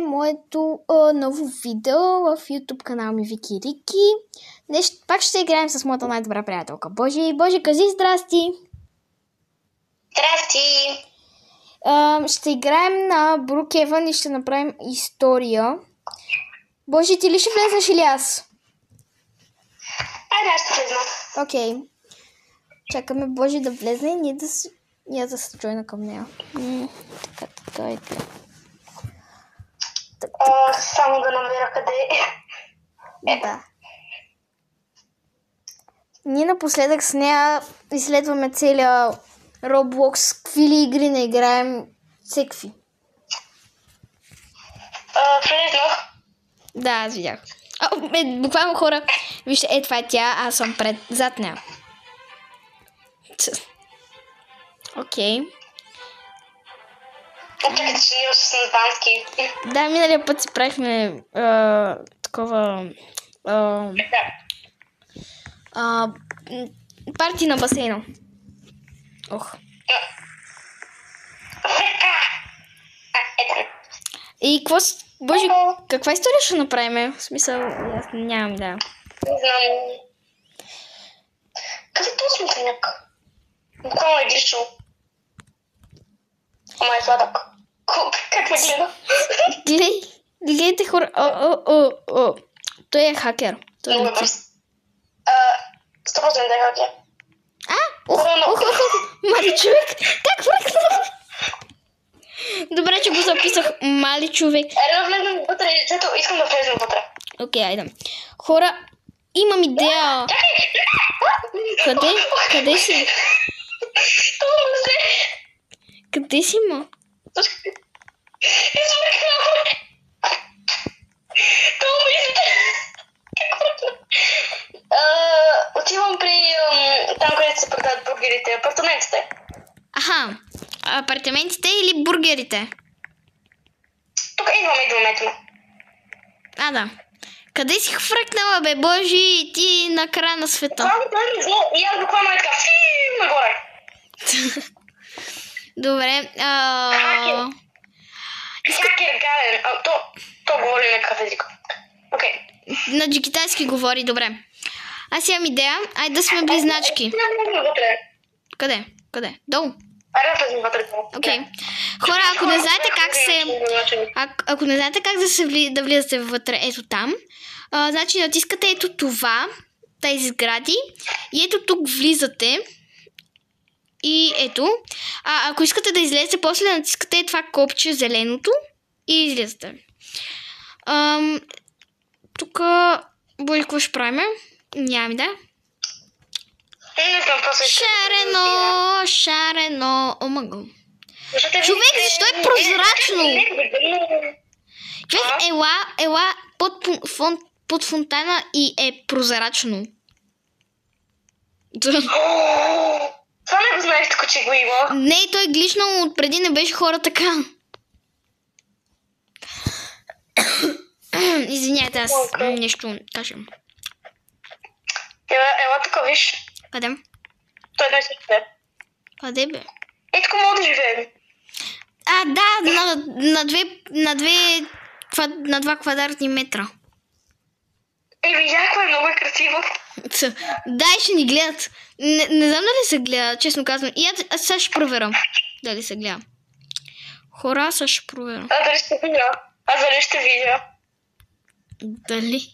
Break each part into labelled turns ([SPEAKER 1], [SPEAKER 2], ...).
[SPEAKER 1] моето ново видео в YouTube канал ми Вики Рики. Днес пак ще играем с моята най-добра приятелка Божи. Божи, кажи здрасти!
[SPEAKER 2] Здрасти!
[SPEAKER 1] Ще играем на Brookhaven и ще направим история. Божи, ти ли ще влезнеш или аз?
[SPEAKER 2] Айде, аз ще влезна.
[SPEAKER 1] Окей. Чакаме Божи да влезне и ние да се джойна към нея. Така и така.
[SPEAKER 2] Само да намеря къде е.
[SPEAKER 1] Да. Ние напоследък с нея изследваме целия Roblox, какви ли игри не играем, всекви.
[SPEAKER 2] Влезнах.
[SPEAKER 1] Да, аз видях. Буквално хора, вижте, това е тя, аз съм зад нея. Окей.
[SPEAKER 2] Чакайте, че имаш с английски.
[SPEAKER 1] Да, миналия път си правихме такова... парти на басейна. Ох.
[SPEAKER 2] Ето.
[SPEAKER 1] И Боже, каква история ще направим? В смисъл, аз нямам да.
[SPEAKER 2] Не знам. Къде е този смутеняк? Буквално е гличал. Ама е сладък. Как ме гледа?
[SPEAKER 1] Гледайте хора. Той е хакер. Той
[SPEAKER 2] много
[SPEAKER 1] е
[SPEAKER 2] бърз. 100% да е хакер.
[SPEAKER 1] Мали човек! Как връкна? Добре, че го записах. Мали човек.
[SPEAKER 2] Да влезем вътре, защото искам да влезем вътре.
[SPEAKER 1] Окей, айде. Хора, имам идея. Къде си? Къде си, ма?
[SPEAKER 2] Отивам при там, където се продават бургерите, апартаментите.
[SPEAKER 1] Аха, апартаментите или бургерите?
[SPEAKER 2] Тук идваме.
[SPEAKER 1] Да. Къде си хвъркнала, бе, Божи, ти на края на света?
[SPEAKER 2] Това е зло и аз буквално е така, нагоре.
[SPEAKER 1] Добре,
[SPEAKER 2] Хакер гаден. То говори на какъв език. Окей.
[SPEAKER 1] На китайски говори, добре. Аз имам идея, айде да сме близначки. Къде? Долу?
[SPEAKER 2] Айде да влезем вътре.
[SPEAKER 1] Окей. Хора, ако не знаете как ако не знаете как да влизате вътре, ето там, значи натискате ето това, тези сгради, и ето тук влизате. И ето, ако искате да излезете, после натискате това копче зеленото и излезете. Тук, Боже, какво ще правим? Нямам да. Шарено, омаго. Човек, защо е прозрачно? Човек, ела под фонтана и е прозрачно.
[SPEAKER 2] Това не го знаеш, тук, че го има.
[SPEAKER 1] Не, той е гличнал отпреди, не беше хора така. Извиняйте, аз нещо кажем.
[SPEAKER 2] Ела тук, виж.
[SPEAKER 1] Къде?
[SPEAKER 2] Той не се живее.
[SPEAKER 1] Къде, бе?
[SPEAKER 2] Ето тук мога да живеем.
[SPEAKER 1] Да, на 2 квадратни метра.
[SPEAKER 2] Видях, какво е много красиво.
[SPEAKER 1] Дай, ще ни гледат. Не знам дали се гледа, честно казвам. И аз сега ще проверя дали се гледа. Хора, аз ще проверя.
[SPEAKER 2] Дали ще видя? Дали ще видя?
[SPEAKER 1] Дали?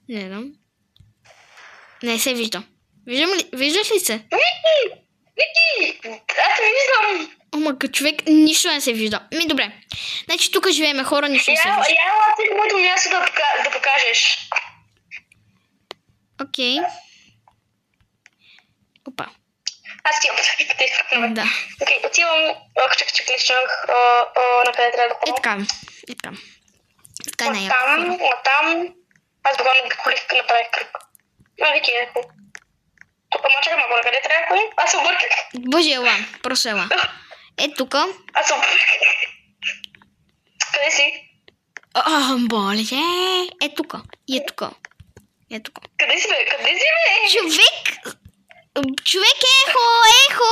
[SPEAKER 1] Не знам. Не се вижда. Виждаш ли се?
[SPEAKER 2] Вики! Аз те виждам.
[SPEAKER 1] Омага, човек, нищо не се вижда. Добре. Значи тук живееме хора, нищо не се вижда.
[SPEAKER 2] Ела ти моето място да покажеш.
[SPEAKER 1] Окей. Опа.
[SPEAKER 2] Аз ти опитвам да изпръкнаме.
[SPEAKER 1] Да.
[SPEAKER 2] Окей, отивам, чакай, кличнах на къде трябва да ходя.
[SPEAKER 1] Така. Така е най-яко.
[SPEAKER 2] Оттам. Аз буквално колих, направих кръг. Вики, тук чакай малко, на къде трябва да ходим? Аз се обърках.
[SPEAKER 1] Боже, ела, просто ела. Тук.
[SPEAKER 2] Аз се обърках. Къде си?
[SPEAKER 1] Боже, тук. И тук.
[SPEAKER 2] Къде си, бе?
[SPEAKER 1] Човек, ехо!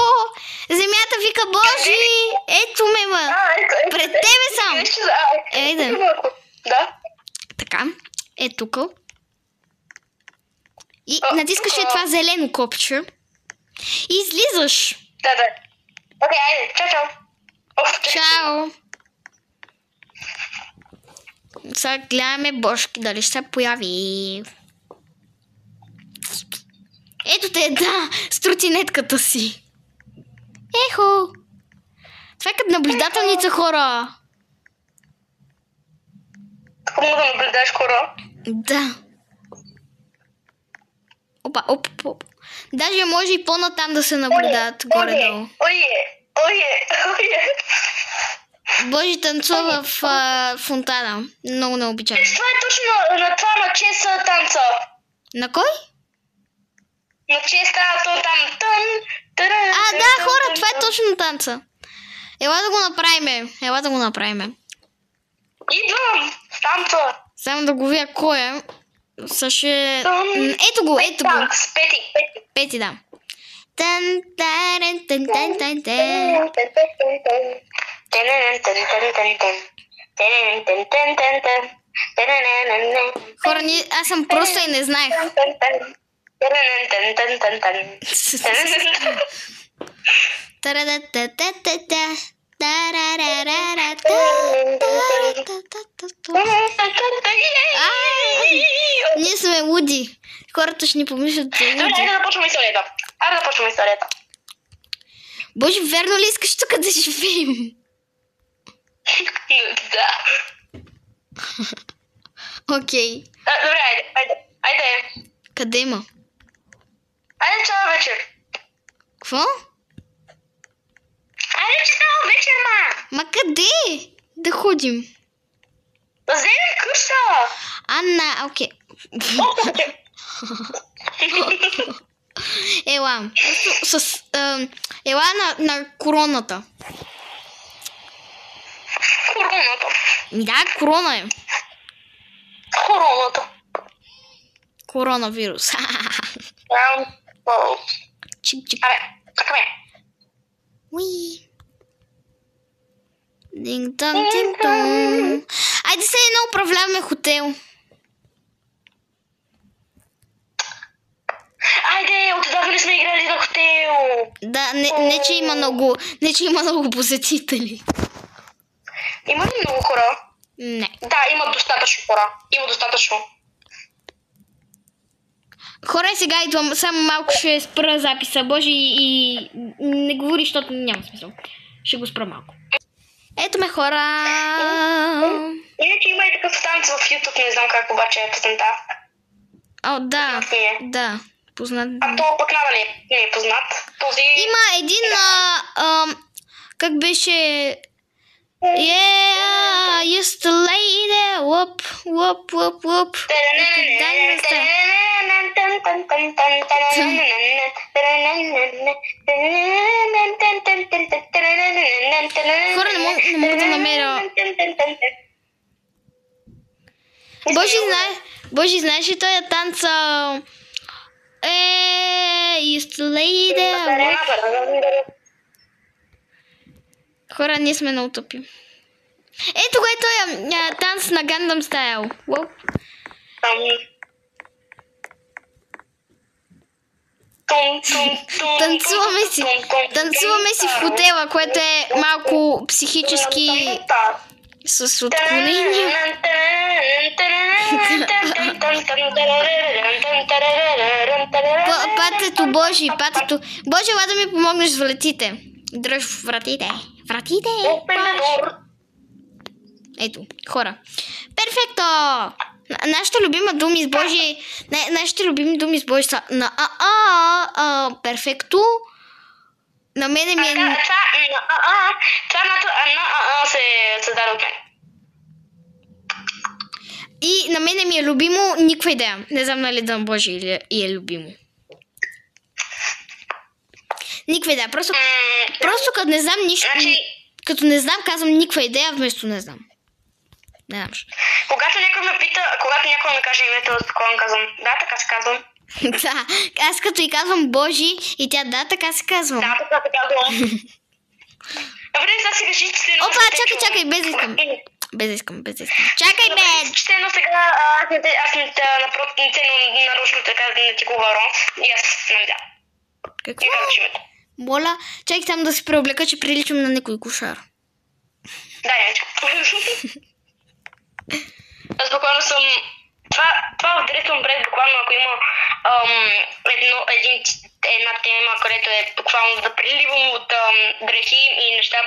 [SPEAKER 1] Земята вика, Божи! Ето ме, ма! Пред тебе съм! Е тук. И натискаш това зелено копче. И излизаш.
[SPEAKER 2] Да. Окей, айде, чао.
[SPEAKER 1] Чао. Сега гледаме Божки дали ще се появи. Ето те, да, с тротинетката си. Ехо. Това е като наблюдателница, хора.
[SPEAKER 2] Така мога да наблюдаш хора?
[SPEAKER 1] Да. Опа. Даже може и по-натам да се наблюдават горе-долу.
[SPEAKER 2] Ое.
[SPEAKER 1] Божи танцува в фонтана. Много необичайно.
[SPEAKER 2] Това е точно на това на Чеса танца.
[SPEAKER 1] На кой?
[SPEAKER 2] На Чеса то там.
[SPEAKER 1] Да, хора, това е точно танца. Ела да го направим.
[SPEAKER 2] Идвам с танца.
[SPEAKER 1] Само да го видя кой е. Ето го.
[SPEAKER 2] С Пети,
[SPEAKER 1] да. Хора, аз съм просто и не знаех. Ние сме луди. Хората ще ни помислят, че е луди.
[SPEAKER 2] Айде да почваме историята.
[SPEAKER 1] Боже, верно ли искаш тук да живеем?
[SPEAKER 2] Да.
[SPEAKER 1] Окей.
[SPEAKER 2] Добре, айде.
[SPEAKER 1] Къде има?
[SPEAKER 2] Айде чао вечер.
[SPEAKER 1] Какво?
[SPEAKER 2] Айде чао вечер,
[SPEAKER 1] Ма къде? Да ходим.
[SPEAKER 2] Да вземем къща.
[SPEAKER 1] Окей. Ела. Ела на короната.
[SPEAKER 2] Короната.
[SPEAKER 1] Да, корона е.
[SPEAKER 2] Короната.
[SPEAKER 1] Коронавирус. Чик.
[SPEAKER 2] Абе, чакаме.
[SPEAKER 1] Уи. Динг-донг. Айде се едно управляваме хотел.
[SPEAKER 2] Айде, отдавна не сме играли на хотел.
[SPEAKER 1] Да, не че има много посетители.
[SPEAKER 2] Има ли много хора?
[SPEAKER 1] Не.
[SPEAKER 2] Да, има достатъчно хора.
[SPEAKER 1] Хора, сега идвам. Само малко ще спра записа, Боже, и не говори, защото няма смисъл. Ще го спра малко. Ето ме, хора.
[SPEAKER 2] Иначе има и такъв танц в YouTube, не знам как обаче е песента.
[SPEAKER 1] Да. Познат.
[SPEAKER 2] А то пък надали не е познат. Този...
[SPEAKER 1] Има един, как беше... Yeah, used to lay there, whoop. Хора, не мога да намеря. Боже, знаеш ли този танц? Used to lay there, whoop. Хора, ние сме на утопи. Ето го е този танц на Gangnam Style. Танцуваме си в хотела, което е малко психически с отклонение. Патето, Боже. Боже, ела да ми помогнеш с вратите. Дръж вратите. Ето, хора. Перфекто! Нашите любими думи с Божи... Нашите любими думи с Божи са на перфекто. На мене ми е...
[SPEAKER 2] Това се даде от мен.
[SPEAKER 1] И на мене ми е любимо никаква идея. Не знам нали да на Божи е любимо. Никаква идея. Просто като не знам нищо... Като не знам, казвам никаква идея, вместо не знам. Не знам.
[SPEAKER 2] Когато някой ми каже името, такова казвам, да, така се казвам.
[SPEAKER 1] Да, аз като и казвам Божи и тя да, така се казвам.
[SPEAKER 2] Да, така се казвам. Добре, сега си кажи, че се...
[SPEAKER 1] Опа, чакай, без искам. Без да искам. Чакай, бе!
[SPEAKER 2] Че едно сега, аз не нарочно така не ти говоря. И аз не видя.
[SPEAKER 1] Какво?
[SPEAKER 2] И казваш името.
[SPEAKER 1] Моля, чакай там да се преоблека, че приличам на някой кошар.
[SPEAKER 2] Да, янчо. Аз буквално съм... Това в директно бред, буквално ако има една тема, където е буквално да приливам от грехи и неща,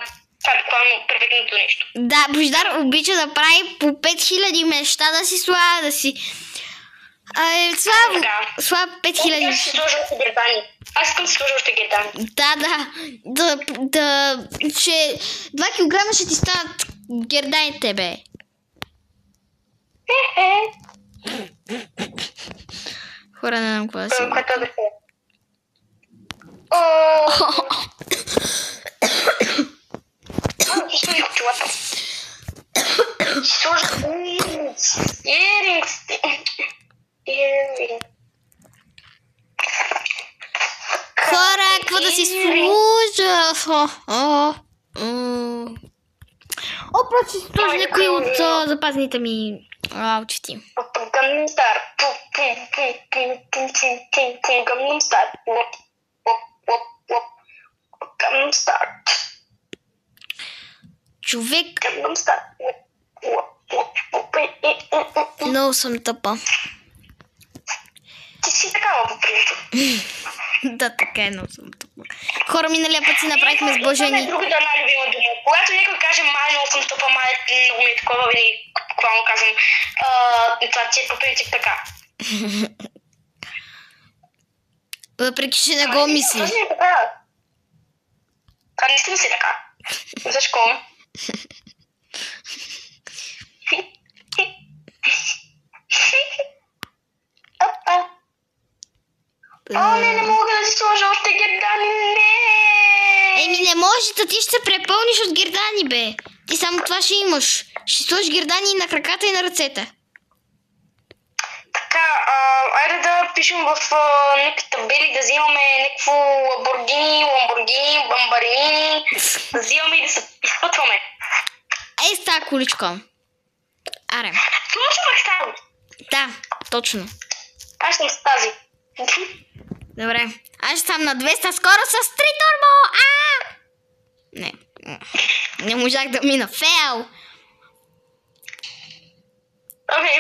[SPEAKER 2] това е буквално перфектното нещо.
[SPEAKER 1] Да, Божидар обича да прави по 5000 неща, да си слага, да си... Слава 5000
[SPEAKER 2] неща. Аз си сложа още гердани. Аз искам да си сложа още гердани.
[SPEAKER 1] Да, че 2 килограма ще ти станат герданите, бе. Хора, не знам какво да си.
[SPEAKER 2] Което да се. Сложи очилата. Сложи earrings.
[SPEAKER 1] Хора, какво да си служа? Просто си сложи някой от запазните ми аутфити.
[SPEAKER 2] Gangnam Style. Gangnam Style. Gangnam Style.
[SPEAKER 1] Човек.
[SPEAKER 2] Gangnam Style.
[SPEAKER 1] Много съм тъпа.
[SPEAKER 2] Ти си такава по принцип.
[SPEAKER 1] Да, така е, много съм тъпа. Хора, миналия път си направихме с Блажени.
[SPEAKER 2] Другата най-любима дума. Когато някой каже май, много съм тъпа, май, много ми е такова, винаги буквално казвам. Това ти е по принцип така.
[SPEAKER 1] Въпреки, че не го мисли.
[SPEAKER 2] Това не е така. Това наистина си така. Защо? Не мога да си сложа още гердани, не!
[SPEAKER 1] Еми не може, да ти ще се препълниш от гердани, бе. Ти само това ще имаш. Ще сложиш гердани на краката и на ръцете.
[SPEAKER 2] Така, айде да пишем в някакви табели, да взимаме някакво ламборгини, бамбарини, да взимаме и да се изпътваме.
[SPEAKER 1] Ей с тази количка. Аре.
[SPEAKER 2] Точно става.
[SPEAKER 1] Да, точно.
[SPEAKER 2] Аз съм с тази.
[SPEAKER 1] Добре. Аз ще съм на 200 скоро с 3 турбо. Не можах да мина. Фейл.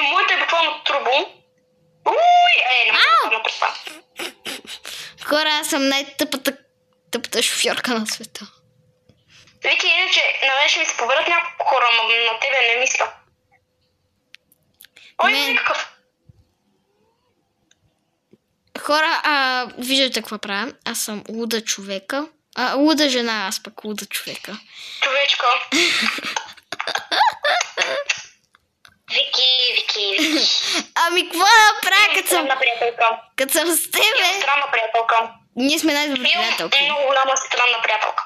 [SPEAKER 2] Моята е буквално турбо. Не мога да това.
[SPEAKER 1] Хора, аз съм най-тъпата шофьорка на света.
[SPEAKER 2] Вики, иначе на мен ще ми се поберат няколко хора, но на тебе не мисля. Никакъв.
[SPEAKER 1] Хора, виждате какво правя. Аз съм луда човека. Луда жена, аз пък луда човека.
[SPEAKER 2] Човечка. Вики.
[SPEAKER 1] Ами, какво да правя, като съм с тебе?
[SPEAKER 2] Имам странна приятелка.
[SPEAKER 1] Ние сме най-добри приятелки.
[SPEAKER 2] Имам много голяма странна приятелка.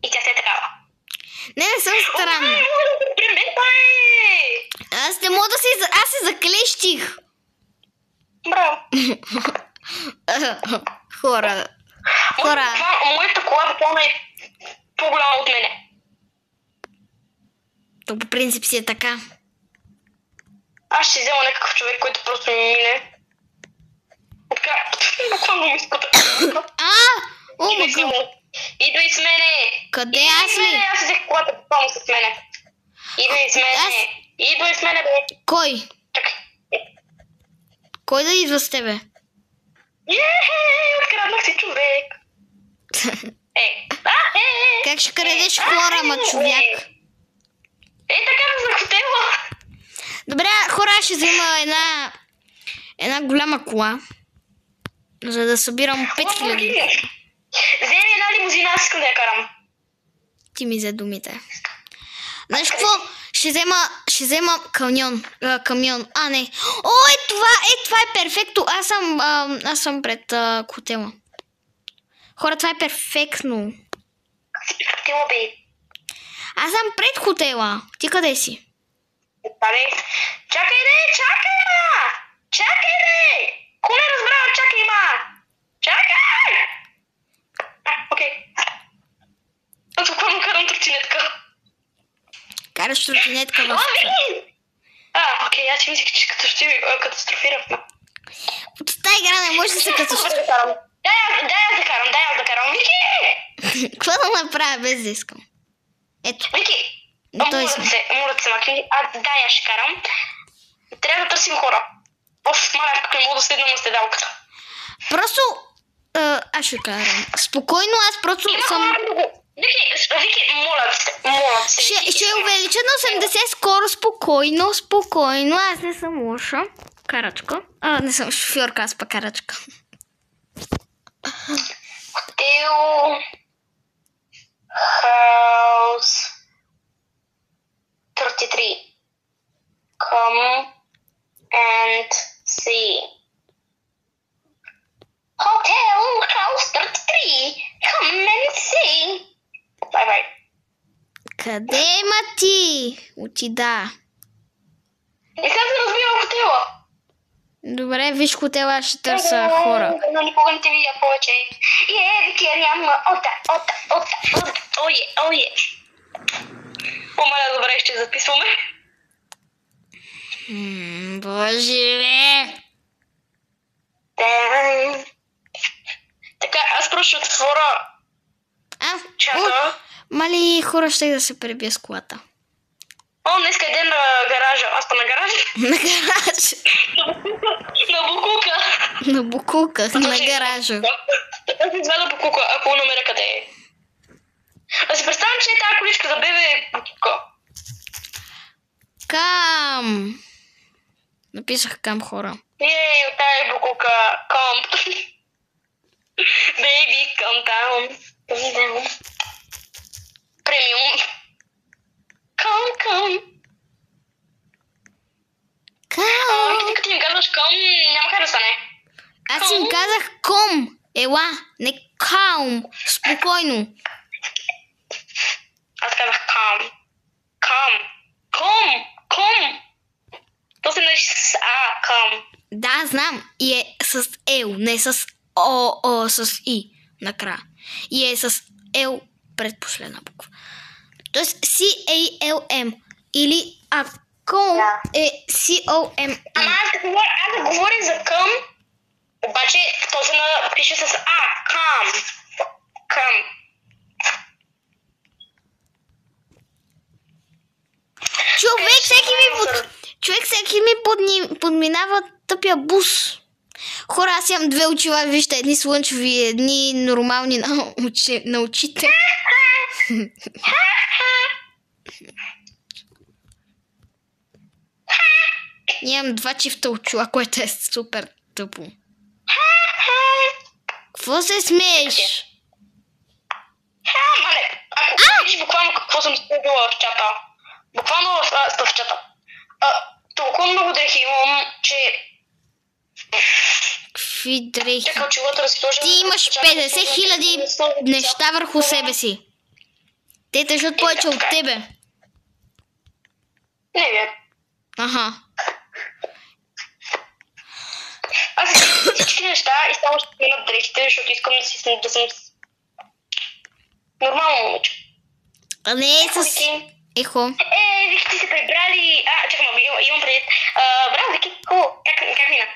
[SPEAKER 2] И тя се е такава.
[SPEAKER 1] Не съм странна. Аз не мога да се... Аз се заклещих.
[SPEAKER 2] Браво.
[SPEAKER 1] Хора.
[SPEAKER 2] Моята кола буквално е по-голяма от мене.
[SPEAKER 1] То по принцип си е така.
[SPEAKER 2] Аз ще взема някакъв човек, който просто ми мине. Така, буквално ми спута. Идвай с мене!
[SPEAKER 1] Къде аз ли?
[SPEAKER 2] Аз взех колата буквално с мене. Идвай с мене, бе.
[SPEAKER 1] Кой?
[SPEAKER 2] Чакай.
[SPEAKER 1] Кой да идва с тебе?
[SPEAKER 2] Откраднах си човек.
[SPEAKER 1] Как ще крадеш хора, ма човек?
[SPEAKER 2] Така за хотела.
[SPEAKER 1] Добре, хора, ще взема една голяма кола, за да събирам 5000.
[SPEAKER 2] Вземи една лимузина, аз искам да я карам.
[SPEAKER 1] Ти ми взе думите. Знаеш какво? Ще взема камион. Не. Това е перфектно. Аз съм пред хотела. Хора, това е перфектно.
[SPEAKER 2] Хотела, бе.
[SPEAKER 1] Аз съм пред хотела. Ти къде си?
[SPEAKER 2] Чакай, Ко не разбрава, чакай, Чакай! Окей. Аз буквално карам тротинетка.
[SPEAKER 1] Караш тротинетка в...
[SPEAKER 2] Окей, аз си мислех, че катастрофирахме.
[SPEAKER 1] От тази игра не може да се катастрофира.
[SPEAKER 2] Дай аз да карам. Вики!
[SPEAKER 1] Какво да направя без да искам? Ето.
[SPEAKER 2] Вики!
[SPEAKER 1] Той сме.
[SPEAKER 2] Мурат се макни. Дай аз ще карам. Трябва да търсим хора. Маля, как не мога да седна на седалката.
[SPEAKER 1] Просто... аз ще карам. Спокойно, аз просто съм...
[SPEAKER 2] Вики, моля се.
[SPEAKER 1] Ще увелича на 80 скоро, спокойно. Аз не съм лоша. Карачка. Не съм шофьорка, аз па карачка.
[SPEAKER 2] Хотел... Хаус... 33. Come and see. Hotel House 33. Come and see. Бай.
[SPEAKER 1] Къде има ти? Отида.
[SPEAKER 2] Не съм се разбила в хотела.
[SPEAKER 1] Добре, виж хотела, аз ще търся хора.
[SPEAKER 2] Но никога не те видя повече. Вики, няма. Ое. Помаля, добре, ще записваме.
[SPEAKER 1] Боже, бе!
[SPEAKER 2] Така, аз просто ще отворя чата.
[SPEAKER 1] Мали хора ще да се пребия с колата.
[SPEAKER 2] Днеска е ден на гаража. Аз па на гаража?
[SPEAKER 1] На гаража.
[SPEAKER 2] На Букука.
[SPEAKER 1] На Букука, на гаража.
[SPEAKER 2] Аз изведа Букука, ако намеря къде е. Да си представям, че е тази количка за бебе е Букука.
[SPEAKER 1] Кам. Написах кам хора.
[SPEAKER 2] От тази е Букука. Кам. Baby, come down. Премиум. Come. Ти като им казваш ком, няма как да стане.
[SPEAKER 1] Аз им казах ком. Ела, не каум. Спокойно.
[SPEAKER 2] Аз казах кам. Ком. То се нарича с кам.
[SPEAKER 1] Да, знам. И е с ел, не с о, с и накрая. И е с ел предпоследна буква. Тоест C-A-L-M. Или ком е C-O-M.
[SPEAKER 2] Ама аз да говоря за към, обаче то се напише с Към.
[SPEAKER 1] Човек всеки ми подминава тъпия бус. Хора, аз имам две очила, вижте, едни слънчеви, едни нормални на очите. Имам два чифта очила, което е супер тъпо. Какво се смееш?
[SPEAKER 2] Ако видиш буквално какво съм сподила в чата. Буквално в чата. Толкова много дрехи имам, че...
[SPEAKER 1] Какви дрехи?
[SPEAKER 2] Чакай очилата да си сложа...
[SPEAKER 1] Ти имаш 50 000 неща върху себе си. Те тежат повече от тебе.
[SPEAKER 2] Не вярвам.
[SPEAKER 1] Аха.
[SPEAKER 2] Аз искам всички неща и само ще имат дрехите, защото искам да съм нормално момиче.
[SPEAKER 1] А не е с... Ехо.
[SPEAKER 2] Вики, ти се прибрали... Чакай, имам предвид. Браво, Вики, как мина?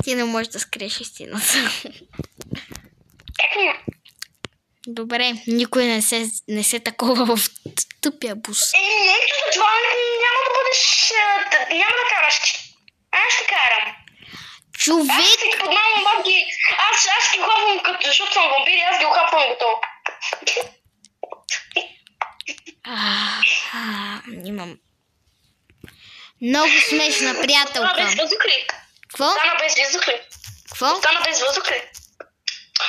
[SPEAKER 1] Ти не можеш да скриеш истината.
[SPEAKER 2] Как мина?
[SPEAKER 1] Добре, никой не се такова в тъпия бус.
[SPEAKER 2] Ето за това няма да бъдеш... Няма да караш. Аз ще карам.
[SPEAKER 1] Човек!
[SPEAKER 2] Аз ще ги подмамам бабки. Аз ще ги ухапвам, защото съм вампир и аз ги ухапвам готово.
[SPEAKER 1] Имам много смешна приятелка.
[SPEAKER 2] Остана без въздух ли?
[SPEAKER 1] Какво?
[SPEAKER 2] Остана без въздух ли?
[SPEAKER 1] Какво?
[SPEAKER 2] Остана без въздух ли?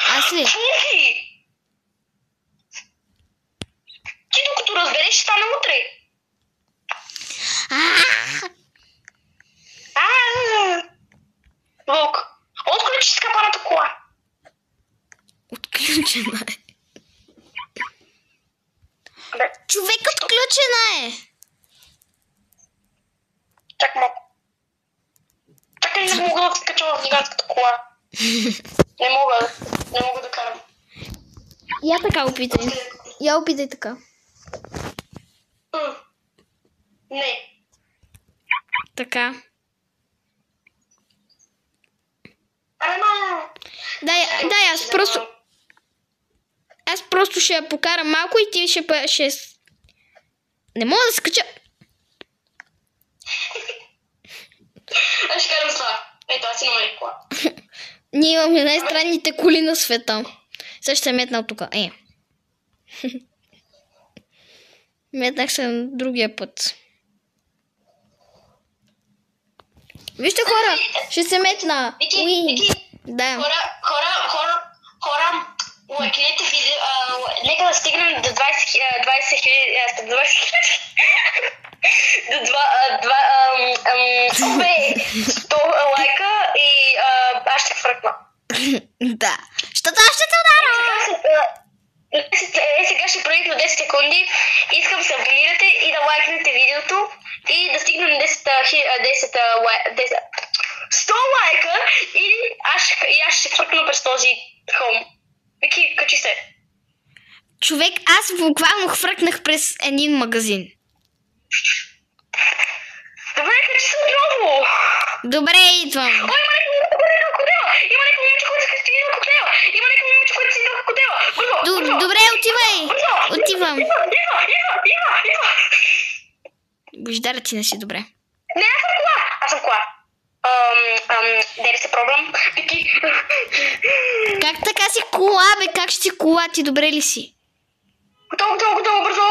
[SPEAKER 1] Аз ли?
[SPEAKER 2] Ти докато разбереш, ще стане утре. Вълк, отключи скапаната кола.
[SPEAKER 1] Отключена е. Човек отключена е.
[SPEAKER 2] Чак малко. Чакай, не мога да скача в гигантската кола. Не мога да карам.
[SPEAKER 1] Я така опитай. Я опитай така.
[SPEAKER 2] Не.
[SPEAKER 1] Така.
[SPEAKER 2] Дай,
[SPEAKER 1] Аз просто ще я покарам малко и ти ще... Не мога да скача.
[SPEAKER 2] Аз ще карам с това. Ето, аз си намерих кола.
[SPEAKER 1] Ние имаме най-странните коли на света. Сега ще се метна от тук. Метнах се на другия път. Вижте, хора, ще се метна.
[SPEAKER 2] Вики,
[SPEAKER 1] да.
[SPEAKER 2] Хора, лайкнете видео, нека да стигнем до 20 хиляди, до 100 лайка и аз ще фръкна.
[SPEAKER 1] Да. Защото аз ще те ударя.
[SPEAKER 2] Сега ще проявим 10 секунди. Искам се абонирате и да лайкнете видеото и да стигнем 100 лайка и аз ще фръкна през този хълм. Вики, качи се.
[SPEAKER 1] Човек, аз буквално хвъркнах през един магазин.
[SPEAKER 2] Добре, качи се отново.
[SPEAKER 1] Добре, идвам.
[SPEAKER 2] О, има някакво коктейла. Има някакво момиче, което се седи на коктейла. Има някакво момиче, което седи на коктейла.
[SPEAKER 1] Добре, отивай. Отивам.
[SPEAKER 2] Идва.
[SPEAKER 1] Бождара, ти не си добре.
[SPEAKER 2] Не, аз съм кола. There is a problem. Вики.
[SPEAKER 1] Как така си кола, бе? Как ще си кола? Ти добре ли си?
[SPEAKER 2] Готово, бързо, бързо.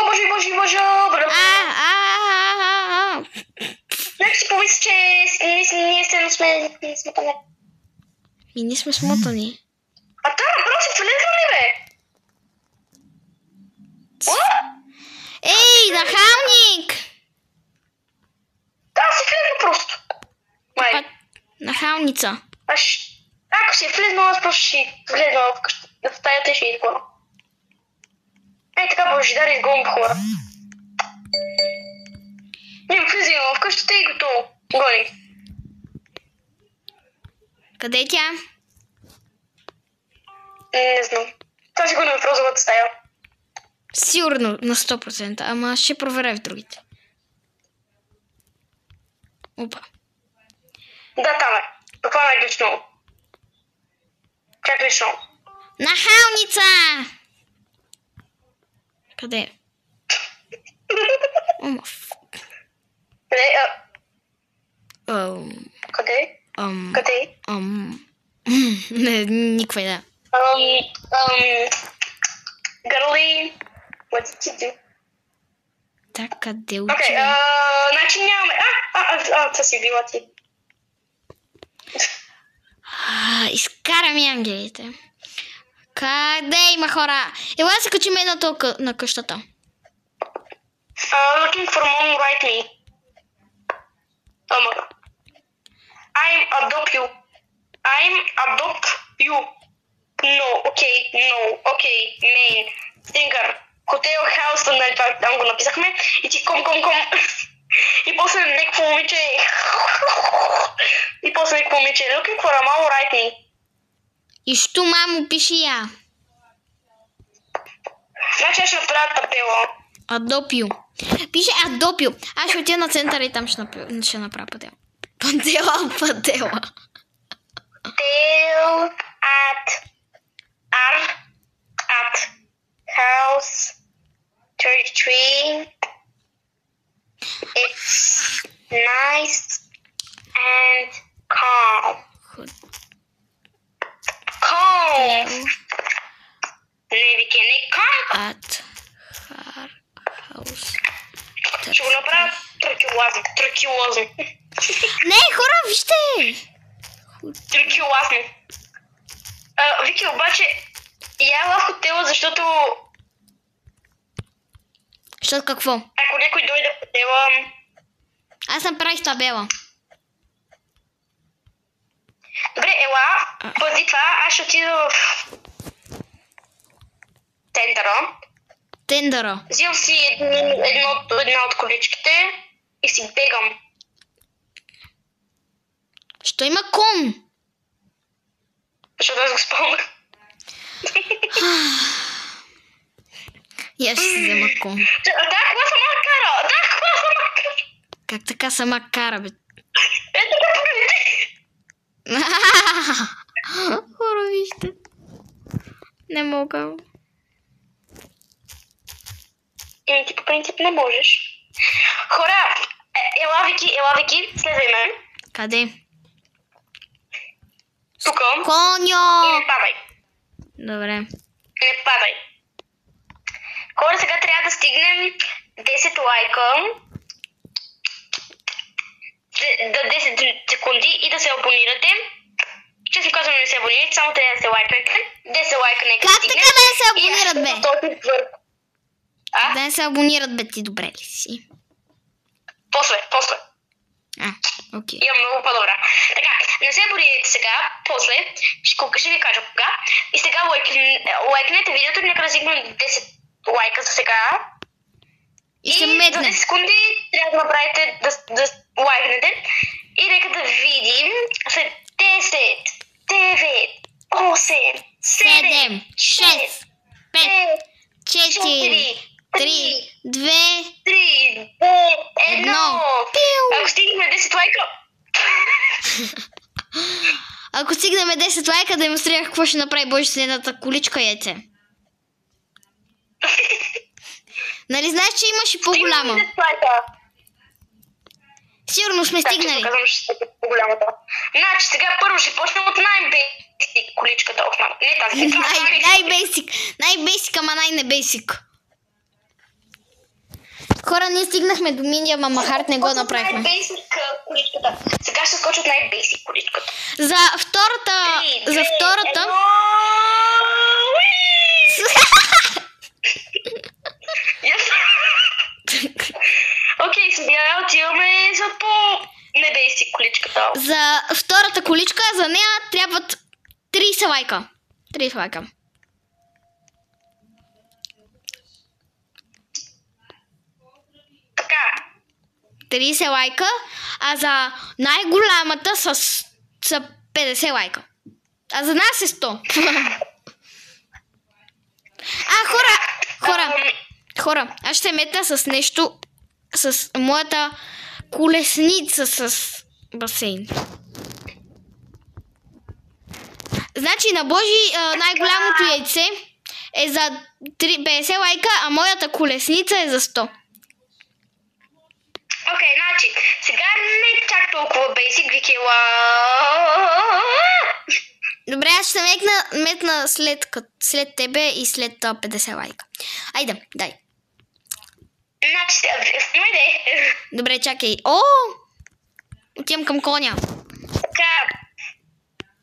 [SPEAKER 2] Нека си помисля, че ние се сме смотани.
[SPEAKER 1] Ние сме смотани.
[SPEAKER 2] А та, просто влезла ли, бе?
[SPEAKER 1] Ей, нахалник!
[SPEAKER 2] Да, си влезла просто. Май.
[SPEAKER 1] Нахалница.
[SPEAKER 2] Ако си е влезнала, аз просто ще влезна в стаята и ще изгоня. Ей, така Божидар изгоним хора. Не, влизай в къщата и готово. Гони.
[SPEAKER 1] Къде е тя?
[SPEAKER 2] Не знам. Това си го в розовата стая.
[SPEAKER 1] Сигурно на 100%, ама ще проверя в другите. Опа.
[SPEAKER 2] Да, там е. Какво е лично? Как лично?
[SPEAKER 1] Нахалница! Къде е?
[SPEAKER 2] Къде? Къде?
[SPEAKER 1] Не, никаква идея.
[SPEAKER 2] Girly, what did you do?
[SPEAKER 1] Так, къде
[SPEAKER 2] отива? Окей, значи нямаме... това си била ти.
[SPEAKER 1] Изкарам ангелите. Къде има хора? Ела се качим една толка на къщата.
[SPEAKER 2] Looking for mom, write me. Oh my god. I'm adopt you. No, okay, main. Stinger. Hotel House, там го написахме. И ти ком. И после някакво момиче. Looking for a mom, write me.
[SPEAKER 1] И що, мамо, пиши я?
[SPEAKER 2] Значи аз ще направя пътела.
[SPEAKER 1] Адопио. Пише Адопио. Аз ще отида на центъра и там ще направя пътела. Пътела.
[SPEAKER 2] Tail at house 33. It's nice and calm. Не, Вики, не calm.
[SPEAKER 1] At her house.
[SPEAKER 2] Ще го направя тракилозно.
[SPEAKER 1] Не, хора, вижте!
[SPEAKER 2] Тракилозно. Вики, обаче, я в хотела, защото...
[SPEAKER 1] Защото какво?
[SPEAKER 2] Ако някой дойде в хотела...
[SPEAKER 1] Аз направих табела.
[SPEAKER 2] Добре, ела, пъзи това, аз ще отида в тендъра. Взимам си една от количките и си бегам.
[SPEAKER 1] Що има кон?
[SPEAKER 2] Защото аз го спомнях.
[SPEAKER 1] И аз ще си взема кон.
[SPEAKER 2] Да, кола сама кара!
[SPEAKER 1] Как така сама кара, бе?
[SPEAKER 2] Ето го погледни.
[SPEAKER 1] Хора, вижте. Не мога.
[SPEAKER 2] Ти по принцип не можеш. Хора, ела Вики, слезай мен.
[SPEAKER 1] Къде?
[SPEAKER 2] Тук.
[SPEAKER 1] Коньо!
[SPEAKER 2] И не падай.
[SPEAKER 1] Добре.
[SPEAKER 2] Не падай. Хора, сега трябва да стигнем 10 лайка. Да 10 секунди и да се абонирате. Честно казвам, не се абонирате, само трябва да се лайкнете. 10 лайка нека
[SPEAKER 1] Как
[SPEAKER 2] стигнем.
[SPEAKER 1] така да не се абонират, бе?
[SPEAKER 2] А?
[SPEAKER 1] Да не се абонират, бе, ти добре ли си?
[SPEAKER 2] После.
[SPEAKER 1] Окей.
[SPEAKER 2] Имам много по-добра. Така, не се абонирайте сега, после ще ви кажа кога. И сега лайкнете видеото, нека да стигнем 10 лайка за сега.
[SPEAKER 1] И ще
[SPEAKER 2] за
[SPEAKER 1] метне.
[SPEAKER 2] 10 секунди трябва да направите да лайкнете. И нека да видим след 10, 9, 8, 7, 6, 5, 4, 3, 2, 1. Ако стигнем 10 лайка...
[SPEAKER 1] Ако стигнем 10 лайка, демонстрирах какво ще направи Божи следната количка яйце. Нали знаеш, че имаш и по-голяма? Сигурно сме стигнали.
[SPEAKER 2] Казвам, че ще е по-голямата. Значи сега първо ще почнем от най-бейсик количката. Не тази.
[SPEAKER 1] Най-бейсик, ама най-небейсик. Хора, ние стигнахме до миния, ама Харт не го направихме.
[SPEAKER 2] Най-бейсик количката. Сега ще скоча от най-бейсик количката.
[SPEAKER 1] За втората...
[SPEAKER 2] Окей, сега отиваме за по-небейсик количката.
[SPEAKER 1] За втората количка, за нея трябват 30 лайка. 30 лайка.
[SPEAKER 2] Така.
[SPEAKER 1] 30 лайка, а за най-голямата са 50 лайка. А за нас е 100. Хора, аз ще метна с нещо, с моята колесница с басейн. Значи на Божи най-голямото яйце е за 50 лайка, а моята колесница е за 100.
[SPEAKER 2] Окей, значи, сега не чак толкова бейсик, Викела.
[SPEAKER 1] Добре, аз ще метна след тебе и след 50 лайка. Айде, дай.
[SPEAKER 2] Значи, снимай.
[SPEAKER 1] Добре, чакай. Отивам към коня.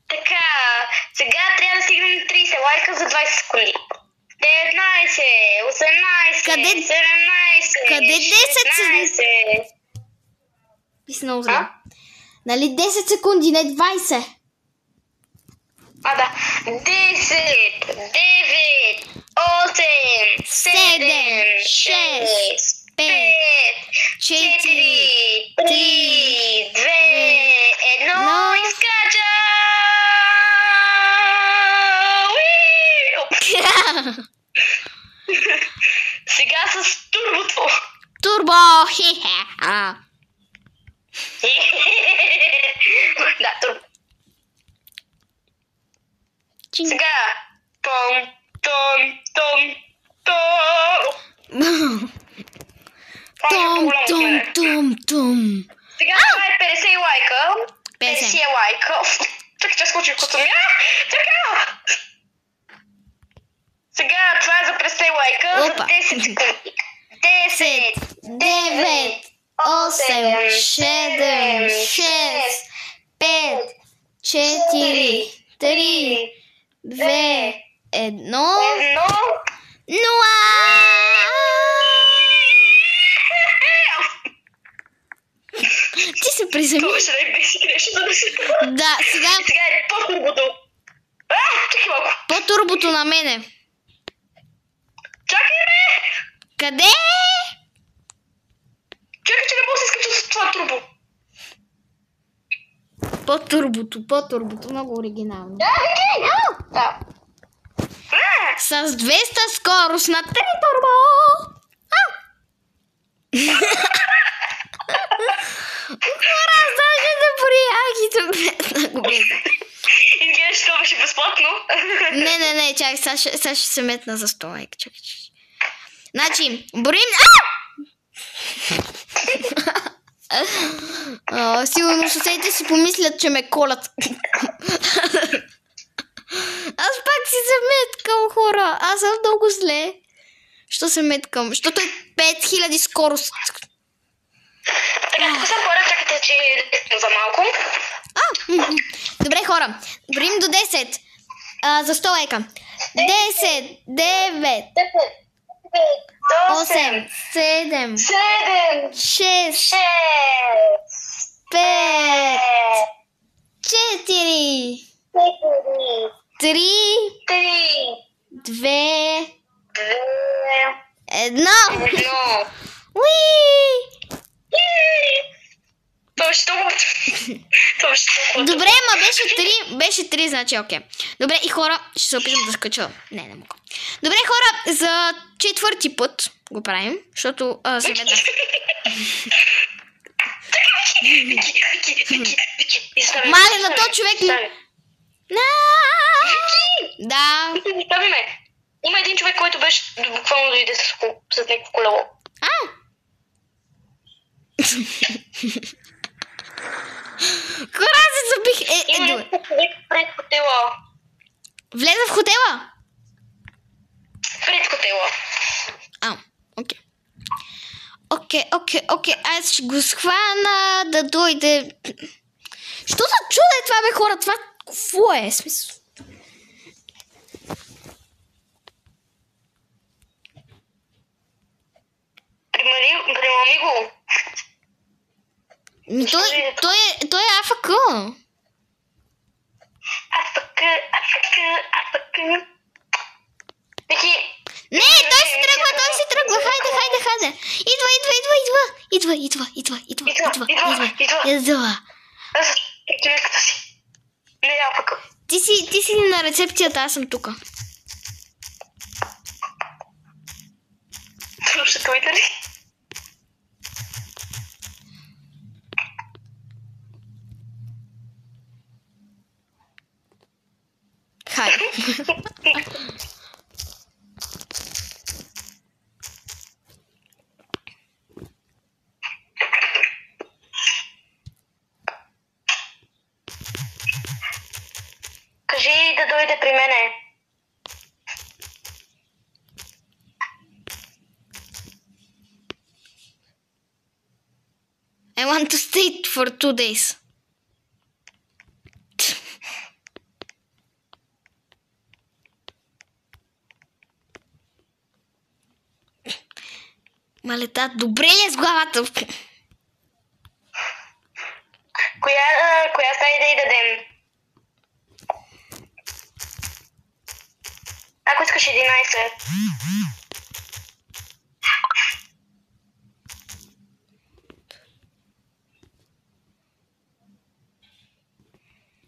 [SPEAKER 2] Така, сега трябва да стигнем 30 лайка за 20 секунди. 19, 18, 17,
[SPEAKER 1] Къде 10?
[SPEAKER 2] 16.
[SPEAKER 1] Писна узла. Нали 10 секунди, не 20?
[SPEAKER 2] Да. 10, 9, 8, 7, 6, 5, 4, 3, 2, 1 и скача! Сега с турбото.
[SPEAKER 1] Турбо! Хе-хе!
[SPEAKER 2] Да, турбо. Сега. Том.
[SPEAKER 1] Том.
[SPEAKER 2] Сега това е 50 лайка. 50 лайка. Чакай, че скочи като ми. Така! Сега това е за 50 лайка за 10 секунди. 10, 9, 8, 7, 6, 5, 4, 3, 2, 1. Нула! Ти се приземи. Това ще не бейсик нещо да се...
[SPEAKER 1] Да, сега...
[SPEAKER 2] Сега е по-турбото. Чакай малко.
[SPEAKER 1] По-турбото на мене.
[SPEAKER 2] Чакай, бе!
[SPEAKER 1] Къде?
[SPEAKER 2] Чакай, че не мога да се скача с това турбо.
[SPEAKER 1] По-турбото. Много оригинално.
[SPEAKER 2] Да.
[SPEAKER 1] С 200 скорост на 3 турбо. влезе.
[SPEAKER 2] Изглежда, че това беше безплатно.
[SPEAKER 1] Не, чакай, сега ще се метна за стола. Чакай. Значи, броим... Сигурно съседите си помислят, че ме колят. Аз пак си се меткам, хора. Аз съм много зле. Що се меткам? Защото е 5000 скорост.
[SPEAKER 2] Така, тук съм хора, чакайте, че е за малко.
[SPEAKER 1] Добре, хора. Броим до 10. За столека. 10, 9, 8, 7, 6, 5, 4, 3, 2, 1. Уи!
[SPEAKER 2] Това беше толкова.
[SPEAKER 1] Добре, ма беше 3, значи окей. Добре, и хора, ще се опитам да скача. Не мога. Добре, хора, за 4-ти път го правим, защото се метна. Мале на този човек ли? Да.
[SPEAKER 2] Има един човек, който беше буквално дойде с някакво колело.
[SPEAKER 1] Хора, се забих.
[SPEAKER 2] Има някакъв човек пред хотела.
[SPEAKER 1] Влезе в хотела?
[SPEAKER 2] Пред хотела.
[SPEAKER 1] Окей. Аз ще го схвана да дойде. Що за чудо е това, бе, хора? Това какво е? Смисъл?
[SPEAKER 2] Примами го.
[SPEAKER 1] Той е АФК.
[SPEAKER 2] АФК. Вики.
[SPEAKER 1] Не, той си тръгва. Хайде. Идва.
[SPEAKER 2] Аз човеката си. Не, АФК.
[SPEAKER 1] Ти си на рецепцията, аз съм тука.
[SPEAKER 2] Слушай, той дали?
[SPEAKER 1] Хайде.
[SPEAKER 2] Кажи да дойде при мене.
[SPEAKER 1] I want to stay for 2 days. Малета, добре ли е с главата?
[SPEAKER 2] Коя стая да й дадем? Ако искаш 11.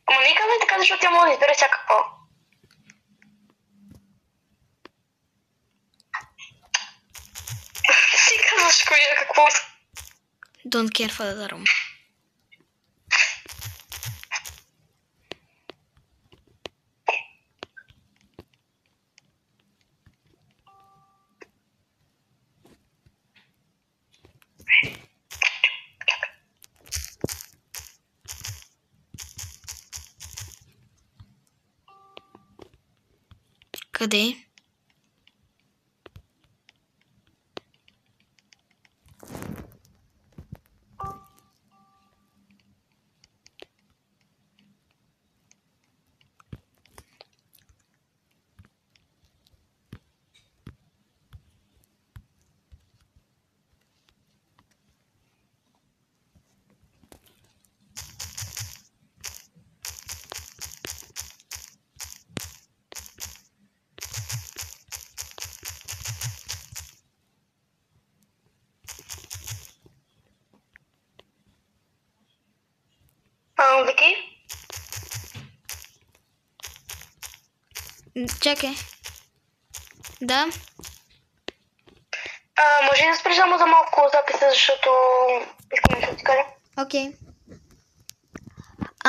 [SPEAKER 2] Ама не казвай така, защото тя може да избере всякакво. Си казваш какво.
[SPEAKER 1] Don't care for the room. Къде?
[SPEAKER 2] Вики?
[SPEAKER 1] Чакай. Да?
[SPEAKER 2] Може да спреш само за малко записа, защото искам да ти кажа.
[SPEAKER 1] Окей.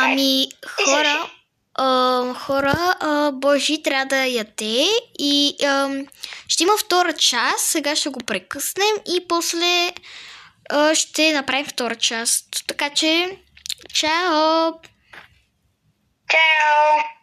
[SPEAKER 1] Ами, хора, Божи трябва да яде и ще има втора част. Сега ще го прекъснем и после ще направим втора част. Така че, чао!
[SPEAKER 2] Чао!